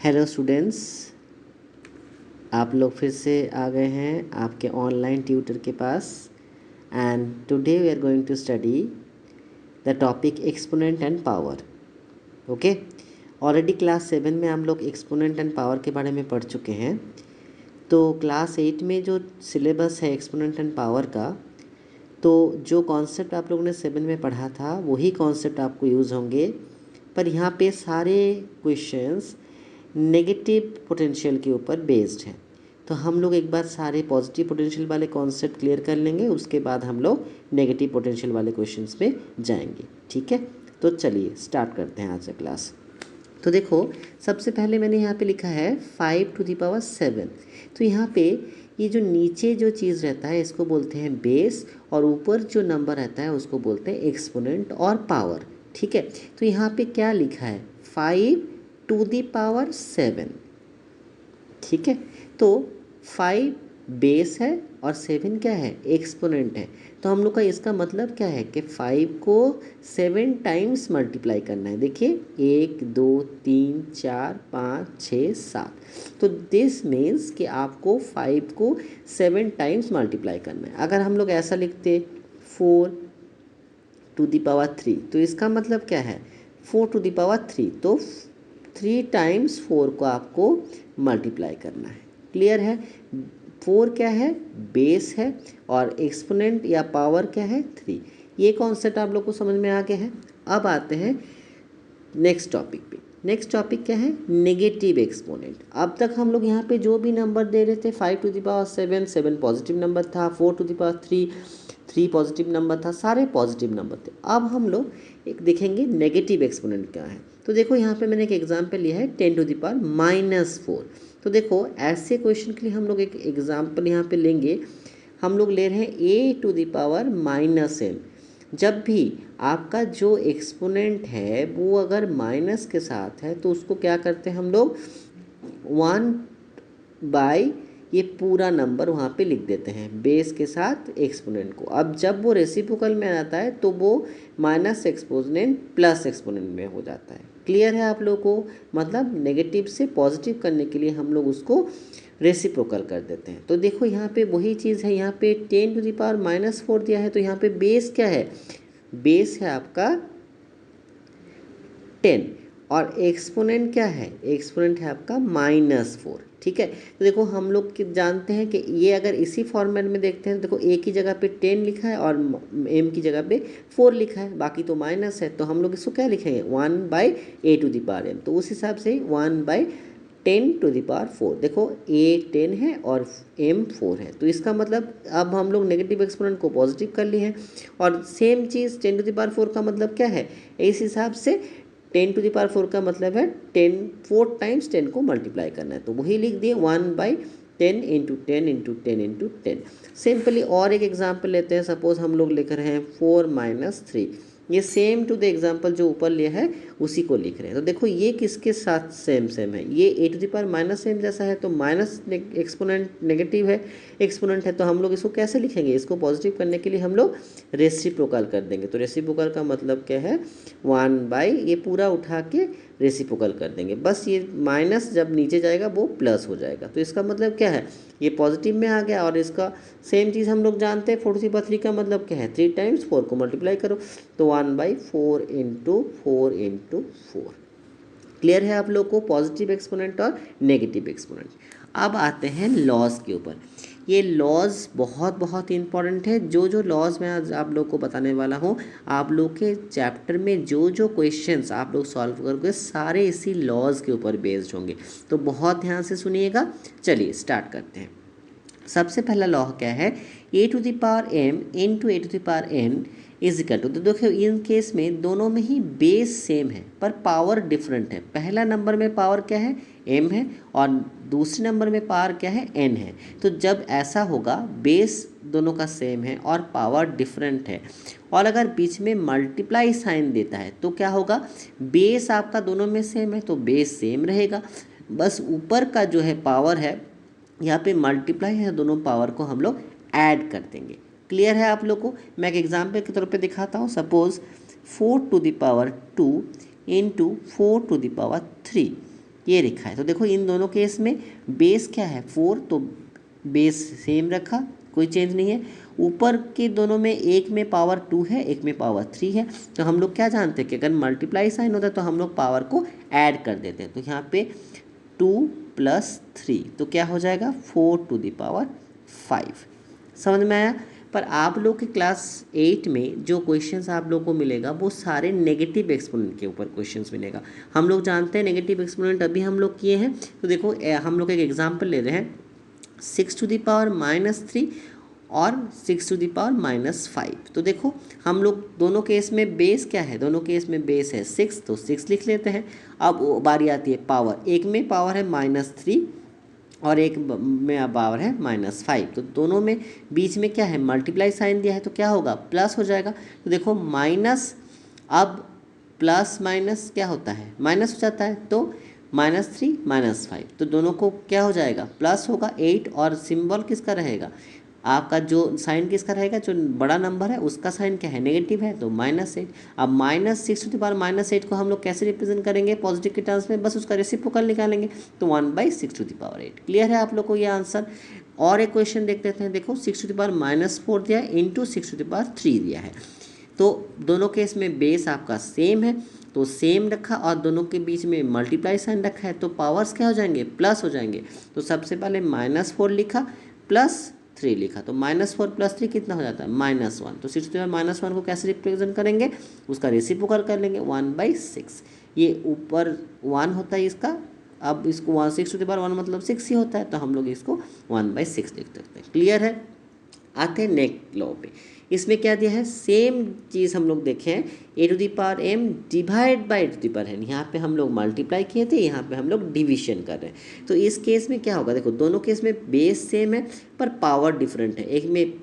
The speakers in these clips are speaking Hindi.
हेलो स्टूडेंट्स, आप लोग फिर से आ गए हैं आपके ऑनलाइन ट्यूटर के पास। And today we are going to study the topic exponent and power. Okay, already class 7 में हम लोग एक्सपोनेंट एंड पावर के बारे में पढ़ चुके हैं। तो क्लास 8 में जो सिलेबस है एक्सपोनेंट एंड पावर का, तो जो कॉन्सेप्ट आप लोगों ने 7 में पढ़ा था वही कॉन्सेप्ट आपको यूज़ होंगे, पर यहाँ पे सारे क्वेश्चंस नेगेटिव पोटेंशियल के ऊपर बेस्ड है। तो हम लोग एक बार सारे पॉजिटिव पोटेंशियल वाले कॉन्सेप्ट क्लियर कर लेंगे, उसके बाद हम लोग नेगेटिव पोटेंशियल वाले क्वेश्चंस पे जाएंगे। ठीक है, तो चलिए स्टार्ट करते हैं आज का क्लास। तो देखो, सबसे पहले मैंने यहाँ पे लिखा है 5⁷। तो यहाँ पे ये जो नीचे जो चीज़ रहता है इसको बोलते हैं बेस, और ऊपर जो नंबर रहता है उसको बोलते हैं एक्सपोनेंट और पावर। ठीक है, तो यहाँ पे क्या लिखा है 5⁷। ठीक है, तो 5 बेस है और 7 क्या है, एक्सपोनेंट है। तो हम लोग का इसका मतलब क्या है कि 5 को 7 टाइम्स मल्टीप्लाई करना है। देखिए 1 2 3 4 5 6 7। तो दिस मीन्स कि आपको 5 को 7 टाइम्स मल्टीप्लाई करना है। अगर हम लोग ऐसा लिखते 4⁵, तो इसका मतलब क्या है 4⁵, तो 3 टाइम्स 4 को आपको मल्टीप्लाई करना है। क्लियर है? 4 क्या है, बेस है, और एक्सपोनेंट या पावर क्या है 3। ये कॉन्सेप्ट आप लोग को समझ में आ गया है। अब आते हैं नेक्स्ट टॉपिक पे। नेक्स्ट टॉपिक क्या है, नेगेटिव एक्सपोनेंट। अब तक हम लोग यहाँ पे जो भी नंबर दे रहे थे 5⁷, 7 पॉजिटिव नंबर था, 4⁵, 3 पॉजिटिव नंबर था, सारे पॉजिटिव नंबर थे। अब हम लोग एक देखेंगे नेगेटिव एक्सपोनेंट क्या है। तो देखो यहाँ पे मैंने एक एग्जांपल लिया है 10⁻⁻4। तो देखो ऐसे क्वेश्चन के लिए हम लोग एक एग्जांपल यहाँ पे लेंगे। हम लोग ले रहे हैं a⁻⁻m। जब भी आपका जो एक्सपोनेंट है वो अगर माइनस के साथ है तो उसको क्या करते हैं हम लोग 1/, ये पूरा नंबर वहाँ पे लिख देते हैं बेस के साथ एक्सपोनेंट को। अब जब वो रेसिप्रोकल में आता है तो वो माइनस एक्सपोनेंट प्लस एक्सपोनेंट में हो जाता है। क्लियर है आप लोगों को? मतलब नेगेटिव से पॉजिटिव करने के लिए हम लोग उसको रेसिप्रोकल कर देते हैं। तो देखो यहाँ पे वही चीज़ है, यहाँ पे 10⁻⁻4 दिया है, तो यहाँ पे बेस क्या है, बेस है आपका 10, और एक्सपोनेंट क्या है, एक्सपोनेंट है आपका -4। ठीक है, तो देखो हम लोग जानते हैं कि ये अगर इसी फॉर्मेट में देखते हैं तो देखो ए की जगह पे 10 लिखा है और एम की जगह पे 4 लिखा है, बाकी तो माइनस है। तो हम लोग इसको क्या लिखेंगे 1/a⁴m। तो उस हिसाब से 1/10⁴। देखो ए 10 है और एम 4 है, तो इसका मतलब अब हम लोग नेगेटिव एक्सपोनेंट को पॉजिटिव कर लिए हैं। और सेम चीज़ 10⁴ का मतलब क्या है, इस हिसाब से 10⁴ का मतलब है 4 टाइम्स 10 को मल्टीप्लाई करना है। तो वही लिख दिए 1/10 × 10 × 10 × 10। सिंपली और एक एग्जांपल लेते हैं। सपोज हम लोग लिख रहे हैं 4-3। ये सेम टू द एग्जांपल जो ऊपर लिया है उसी को लिख रहे हैं। तो देखो ये किसके साथ सेम है, ये a⁻⁻m जैसा है, तो माइनस एक्सपोनेंट नेगेटिव है, एक्सपोनेंट है, तो हम लोग इसको कैसे लिखेंगे, इसको पॉजिटिव करने के लिए हम लोग रेसिप्रोकल कर देंगे। तो रेसिप्रोकल का मतलब क्या है 1/, ये पूरा उठा के रेसिप्रोकल कर देंगे। बस ये माइनस जब नीचे जाएगा वो प्लस हो जाएगा। तो इसका मतलब क्या है, ये पॉजिटिव में आ गया। और इसका सेम चीज़ हम लोग जानते हैं 4⁵ का मतलब क्या है, 3 टाइम्स 4 को मल्टीप्लाई करो, तो 1/4 × 4 × 4। क्लियर है आप लोग को पॉजिटिव एक्सपोनेंट और नेगेटिव एक्सपोनेंट। अब आते हैं लॉज के ऊपर। ये लॉज बहुत बहुत इंपॉर्टेंट है। जो लॉज मैं आज आप लोग को बताने वाला हूँ, आप लोग के चैप्टर में जो क्वेश्चंस आप लोग सॉल्व करोगे सारे इसी लॉज के ऊपर बेस्ड होंगे। तो बहुत ध्यान से सुनिएगा। चलिए स्टार्ट करते हैं। सबसे पहला लॉ क्या है, a⁻m × a⁻n is equal to. तो देखो इन केस में दोनों में ही बेस सेम है पर पावर डिफरेंट है। पहला नंबर में पावर क्या है, m है, और दूसरे नंबर में पावर क्या है, n है। तो जब ऐसा होगा बेस दोनों का सेम है और पावर डिफरेंट है, और अगर बीच में मल्टीप्लाई साइन देता है तो क्या होगा, बेस आपका दोनों में सेम है तो बेस सेम रहेगा, बस ऊपर का जो है पावर है यहाँ पे मल्टीप्लाई है, दोनों पावर को हम लोग ऐड कर देंगे। क्लियर है आप लोग को? मैं एक एग्जांपल के तौर पे दिखाता हूँ। सपोज 4⁴ × 4⁵ ये लिखा है। तो देखो इन दोनों केस में बेस क्या है 4, तो बेस सेम रखा, कोई चेंज नहीं है। ऊपर के दोनों में एक में पावर 2 है, एक में पावर 3 है। तो हम लोग क्या जानते हैं कि अगर मल्टीप्लाई साइन होता है तो हम लोग पावर को ऐड कर देते हैं। तो यहाँ पे 2 + 3 तो क्या हो जाएगा 4⁵ समझ में आया। पर आप लोग के क्लास 8 में जो क्वेश्चंस आप लोग को मिलेगा वो सारे नेगेटिव एक्सपोनेंट के ऊपर क्वेश्चंस मिलेगा। हम लोग जानते हैं नेगेटिव एक्सपोनेंट अभी हम लोग किए हैं। तो देखो हम लोग एक एग्जांपल ले रहे हैं 6⁻³ और 6⁻⁵ तो देखो हम लोग दोनों केस में बेस क्या है, दोनों केस में बेस है 6, तो 6 लिख लेते हैं। अब बारी आती है पावर, एक में पावर है -3 और एक में पावर है -5, तो दोनों में बीच में क्या है मल्टीप्लाई साइन दिया है, तो क्या होगा प्लस हो जाएगा। तो देखो माइनस, अब प्लस माइनस क्या होता है माइनस हो जाता है, तो -3 -5 तो दोनों को क्या हो जाएगा प्लस होगा 8, और सिंबल किसका रहेगा आपका, जो साइन किसका रहेगा, जो बड़ा नंबर है उसका साइन क्या है नेगेटिव है, तो -8। अब -6⁻⁻8 को हम लोग कैसे रिप्रेजेंट करेंगे पॉजिटिव के टर्म्स में, बस उसका रेसिप्रोकल निकालेंगे, तो 1/6⁸। क्लियर है आप लोग को ये आंसर। और एक क्वेश्चन देख लेते हैं। देखो 6⁻⁴ दिया है इंटू 6⁻³ दिया है। तो दोनों केस में बेस आपका सेम है, तो सेम रखा और दोनों के बीच में मल्टीप्लाई साइन रखा है, तो पावर्स क्या हो जाएंगे प्लस हो जाएंगे। तो सबसे पहले -4 लिखा +3 लिखा, तो -4 + 3 कितना हो जाता है -1। तो 6⁻1 को कैसे रिप्रेजेंट करेंगे, उसका रेसिप्रोकल कर लेंगे 1/6। ये ऊपर 1 होता है इसका, अब इसको 6⁻1 मतलब 6 ही होता है, तो हम लोग इसको 1/6 लिख सकते हैं। क्लियर है। आते हैं नेक्स्ट लॉ पे। इसमें क्या दिया है सेम चीज़ हम लोग देखें a⁴m डिवाइड बाई a⁴n। यहाँ पे हम लोग मल्टीप्लाई किए थे, यहाँ पे हम लोग डिवीजन कर रहे हैं। तो इस केस में क्या होगा, देखो दोनों केस में बेस सेम है पर पावर डिफरेंट है, एक में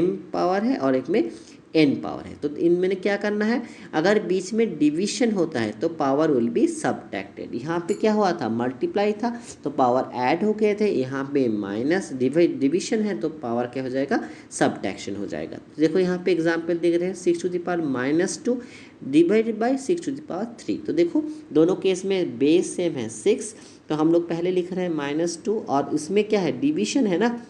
m पावर है और एक में n पावर है। तो इनमें क्या करना है, अगर बीच में डिवीजन होता है तो पावर विल बी सबट्रैक्टेड। यहाँ पे क्या हुआ था मल्टीप्लाई था तो पावर ऐड हो गए थे, यहाँ पे माइनस डिवीजन है तो पावर क्या हो जाएगा सबट्रैक्शन हो जाएगा। तो देखो यहाँ पे एग्जांपल दिख रहे हैं 6⁻² डिवाइडेड बाई 6⁻3। तो देखो दोनों केस में बेस सेम है 6, तो हम लोग पहले लिख रहे हैं -2 और इसमें क्या है डिवीजन है ना,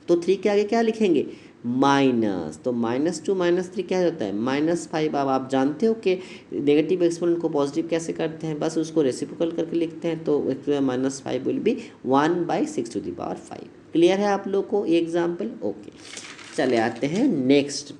तो 3 के आगे क्या लिखेंगे माइनस, तो -2 -3 क्या होता है -5। अब आप जानते हो कि नेगेटिव एक्सपोनेंट को पॉजिटिव कैसे करते हैं, बस उसको रेसिप्रोकल करके लिखते हैं, तो -5 विल बी 1/6⁵। क्लियर है आप लोग को ये एग्जाम्पल। ओके, चले आते हैं नेक्स्ट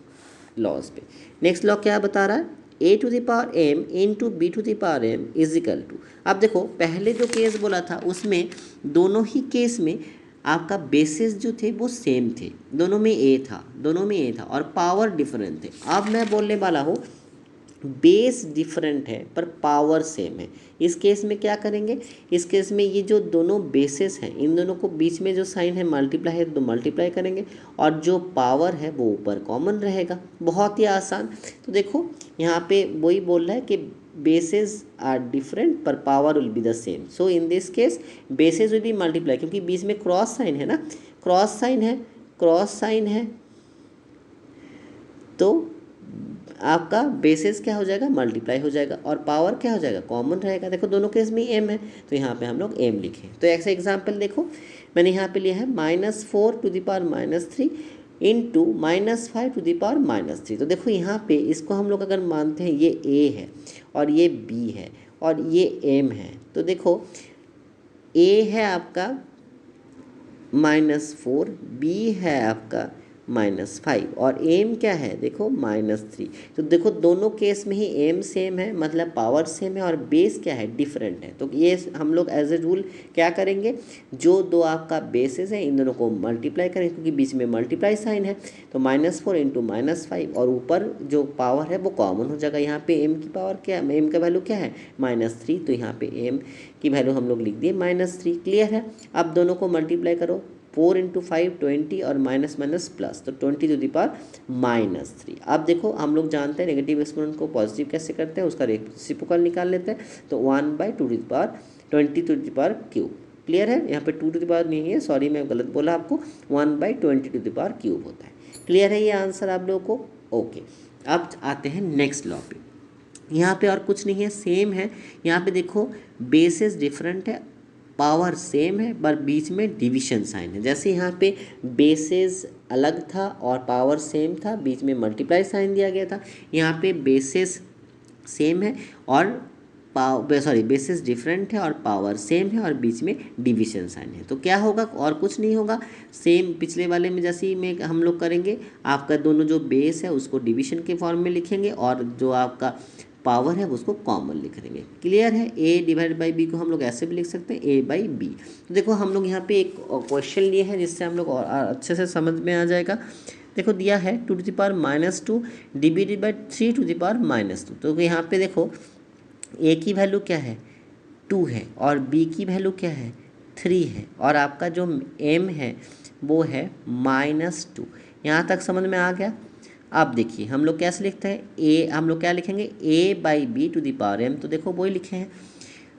लॉज पे। नेक्स्ट लॉ क्या बता रहा है a⁴m into b⁴m is equal to. अब देखो पहले जो केस बोला था उसमें दोनों ही केस में आपका बेसिस जो थे वो सेम थे, दोनों में a था और पावर डिफरेंट थे। अब मैं बोलने वाला हूँ बेस डिफरेंट है पर पावर सेम है। इस केस में क्या करेंगे, इस केस में ये जो दोनों बेसिस हैं इन दोनों को बीच में जो साइन है मल्टीप्लाई है तो मल्टीप्लाई करेंगे और जो पावर है वो ऊपर कॉमन रहेगा। बहुत ही आसान। तो देखो यहाँ पे वही बोल रहा है कि बेसिस आर डिफरेंट पर power will be the same. So in this case basis will be multiply, क्योंकि बीच में क्रॉस साइन है ना, क्रॉस साइन है तो आपका बेसिस क्या हो जाएगा मल्टीप्लाई हो जाएगा और पावर क्या हो जाएगा कॉमन रहेगा। देखो दोनों केस में m है तो यहाँ पे हम लोग m लिखे। तो ऐसा एग्जांपल देखो मैंने यहाँ पे लिया है -4⁻³ इंटू -5⁻3। तो देखो यहाँ पे इसको हम लोग अगर मानते हैं ये a है और ये b है और ये m है, तो देखो a है आपका -4, b है आपका -5 और m क्या है देखो -3। तो देखो दोनों केस में ही m सेम है मतलब पावर सेम है और बेस क्या है डिफरेंट है। तो ये हम लोग एज ए रूल क्या करेंगे, जो दो आपका बेसिस है इन दोनों को मल्टीप्लाई करेंगे क्योंकि बीच में मल्टीप्लाई साइन है, तो -4 इंटू -5 और ऊपर जो पावर है वो कॉमन हो जाएगा। यहाँ पे m की पावर क्या है, m का वैल्यू क्या है -3, तो यहाँ पे m की वैल्यू हम लोग लिख दिए -3। क्लियर है। अब दोनों को मल्टीप्लाई करो, 4 इंटू 5 20 और माइनस प्लस, तो 20⁻⁻3। अब देखो हम लोग जानते हैं नेगेटिव एक्सपोनेंट को पॉजिटिव कैसे करते हैं, उसका रेसिप्रोकल निकाल लेते हैं, तो 1/2⁻20⁻³ क्लियर है। यहाँ पे 2 नहीं है, सॉरी मैं गलत बोला आपको, 1/20⁻³ होता है। क्लियर है ये आंसर आप लोगों को। ओके, अब आते हैं नेक्स्ट लॉ पे। यहाँ पे और कुछ नहीं है, सेम है। यहाँ पे देखो बेसेस डिफरेंट है, पावर सेम है, पर बीच में डिवीजन साइन है। जैसे यहाँ पे बेसेस अलग था और पावर सेम था, बीच में मल्टीप्लाई साइन दिया गया था। यहाँ पे बेसेस सेम है और बेसिस डिफरेंट है और पावर सेम है और बीच में डिवीजन साइन है। तो क्या होगा, और कुछ नहीं होगा, सेम पिछले वाले में जैसे ही में हम लोग करेंगे, आपका दोनों जो बेस है उसको डिवीजन के फॉर्म में लिखेंगे और जो आपका पावर है उसको कॉमन लिख देंगे। क्लियर है। ए डिवाइड बाई बी को हम लोग ऐसे भी लिख सकते हैं, ए बाई बी। तो देखो हम लोग यहाँ पे एक क्वेश्चन लिए हैं जिससे हम लोग और अच्छे से समझ में आ जाएगा। देखो दिया है 2⁻² डिवाइडेड बाई 3⁻²। तो यहाँ पे देखो ए की वैल्यू क्या है, 2 है, और बी की वैल्यू क्या है, 3 है, और आपका जो एम है वो है -2। यहाँ तक समझ में आ गया। अब देखिए हम लोग कैसे लिखते हैं, ए हम लोग क्या लिखेंगे, a by b to the power m. तो देखो वही लिखे हैं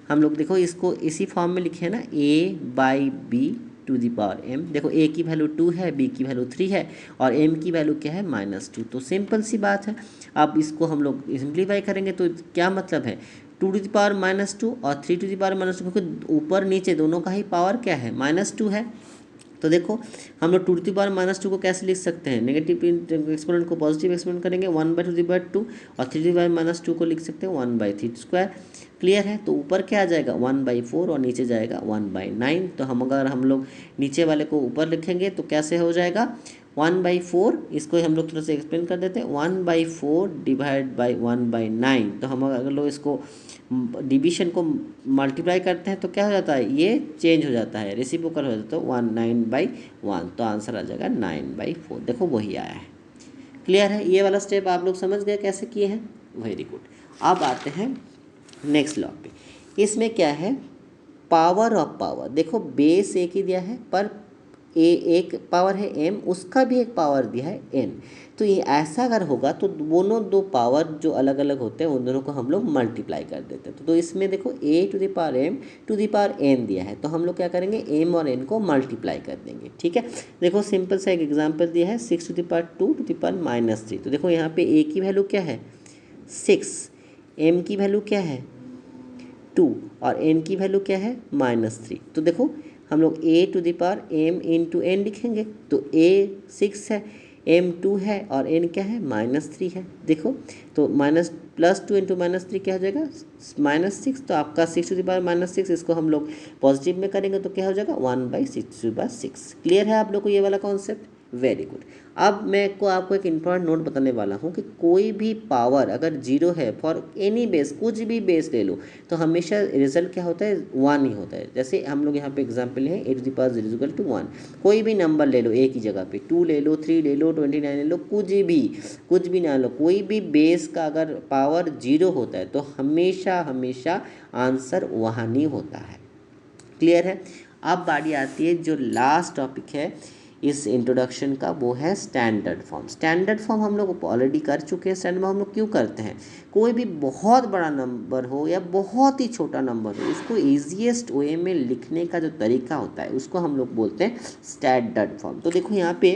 हम लोग, देखो इसको इसी फॉर्म में लिखे हैं ना, a by b to the power m. देखो ए की वैल्यू 2 है, बी की वैल्यू 3 है और एम की वैल्यू क्या है, -2। तो सिंपल सी बात है। अब इसको हम लोग सिंप्लीफाई करेंगे तो क्या मतलब है, 2⁻² और 3⁻², क्योंकि ऊपर नीचे दोनों का ही पावर क्या है, -2 है। तो देखो हम लोग 2⁻² को कैसे लिख सकते हैं, नेगेटिव एक्सपोनेंट को पॉजिटिव एक्सपोनेंट करेंगे 1/2 और 3⁻² को लिख सकते हैं 1/3²। क्लियर है। तो ऊपर क्या आ जाएगा 1/4 और नीचे जाएगा 1/9। तो हम लोग नीचे वाले को ऊपर लिखेंगे तो कैसे हो जाएगा 1/4, इसको हम लोग थोड़ा सा एक्सप्लेन कर देते हैं, 1/4 डिवाइड बाई 1/9। तो हम अगर लोग इसको डिवीजन को मल्टीप्लाई करते हैं तो क्या हो जाता है, ये चेंज हो जाता है, रेसिप्रोकल हो जाता है, तो 9/1। तो आंसर आ जाएगा 9/4। देखो वही आया है। क्लियर है। ये वाला स्टेप आप लोग समझ गए कैसे किए हैं, वेरी गुड। अब आते हैं नेक्स्ट लॉ पे। इसमें क्या है, पावर ऑफ पावर। देखो बेस एक ही दिया है, पर एक पावर है m, उसका भी एक पावर दिया है n। तो ये ऐसा अगर होगा तो दोनों दो पावर जो अलग अलग होते हैं उन दोनों को हम लोग मल्टीप्लाई कर देते हैं। तो इसमें देखो a to the power m to the power n दिया है, तो हम लोग क्या करेंगे, m और n को मल्टीप्लाई कर देंगे। ठीक है। देखो सिंपल सा एक एग्जाम्पल दिया है, 6 to the power 2 to the power -3। तो देखो यहाँ पे a की वैल्यू क्या है 6, m की वैल्यू क्या है 2 और n की वैल्यू क्या है -3। तो देखो हम लोग a to the power m into n लिखेंगे। तो a 6 है, m 2 है और n क्या है -3 है। देखो तो +2 इंटू -3 क्या हो जाएगा -6। तो आपका 6 टू द पावर -6, इसको हम लोग पॉजिटिव में करेंगे तो क्या हो जाएगा 1/6/6। क्लियर है आप लोग को ये वाला कॉन्सेप्ट, वेरी गुड। अब मैं आपको एक इम्पॉर्टेंट नोट बताने वाला हूँ कि कोई भी पावर अगर 0 है फॉर एनी बेस, कुछ भी बेस ले लो, तो हमेशा रिजल्ट क्या होता है 1 ही होता है। जैसे हम लोग यहाँ पे एग्जांपल है a टू द पावर 0 = 1। कोई भी नंबर ले लो, a की जगह पे 2 ले लो, 3 ले लो, 29 ले लो, कुछ भी ना लो, कोई भी बेस का अगर पावर 0 होता है तो हमेशा आंसर वहाँ ही होता है। क्लियर है। अब बारी आती है जो लास्ट टॉपिक है इस इंट्रोडक्शन का, वो है स्टैंडर्ड फॉर्म। स्टैंडर्ड फॉर्म हम लोग ऑलरेडी कर चुके हैं। स्टैंडर्ड फॉर्म हम लोग क्यों करते हैं, कोई भी बहुत बड़ा नंबर हो या बहुत ही छोटा नंबर हो, उसको ईजीएस्ट वे में लिखने का जो तरीका होता है उसको हम लोग बोलते हैं स्टैंडर्ड फॉर्म। तो देखो यहाँ पे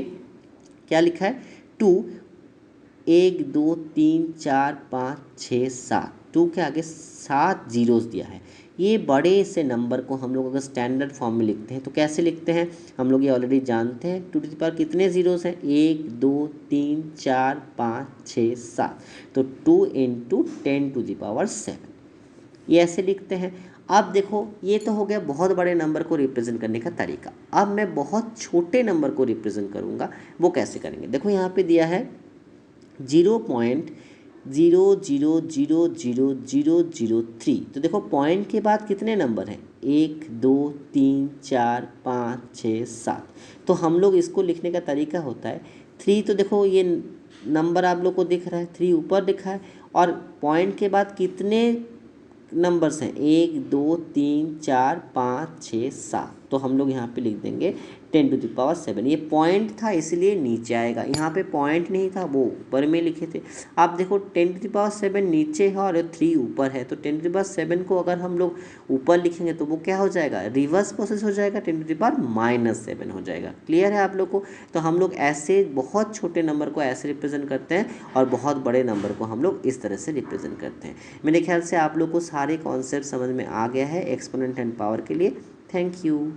क्या लिखा है, 2 1 2 3 4 5 6 7, 2 के आगे 7 जीरोस दिया है। ये बड़े से नंबर को हम लोग अगर स्टैंडर्ड फॉर्म में लिखते हैं तो कैसे लिखते हैं, हम लोग ये ऑलरेडी जानते हैं। 2 टू द पावर कितने जीरोस हैं, 1 2 3 4 5 6 7। तो 2 × 10 टू द पावर 7, ये ऐसे लिखते हैं। अब देखो ये तो हो गया बहुत बड़े नंबर को रिप्रेजेंट करने का तरीका। अब मैं बहुत छोटे नंबर को रिप्रेजेंट करूँगा, वो कैसे करेंगे। देखो यहाँ पे दिया है 0.000003। तो देखो पॉइंट के बाद कितने नंबर हैं, 1 2 3 4 5 6 7। तो हम लोग इसको लिखने का तरीका होता है 3। तो देखो ये नंबर आप लोग को दिख रहा है, 3 ऊपर लिखा है, और पॉइंट के बाद कितने नंबर्स हैं, 1 2 3 4 5 6 7। तो हम लोग यहाँ पे लिख देंगे 10⁻7। ये पॉइंट था इसलिए नीचे आएगा, यहाँ पे पॉइंट नहीं था वो ऊपर में लिखे थे। आप देखो 10⁻7 नीचे है और 3 ऊपर है, तो 10⁻7 को अगर हम लोग ऊपर लिखेंगे तो वो क्या हो जाएगा, रिवर्स प्रोसेस हो जाएगा, 10⁻7 हो जाएगा। क्लियर है आप लोग को। तो हम लोग ऐसे बहुत छोटे नंबर को ऐसे रिप्रेजेंट करते हैं और बहुत बड़े नंबर को हम लोग इस तरह से रिप्रेजेंट करते हैं। मेरे ख्याल से आप लोग को सारे कॉन्सेप्ट समझ में आ गया है एक्सपोनेंट एंड पावर के लिए। Thank you.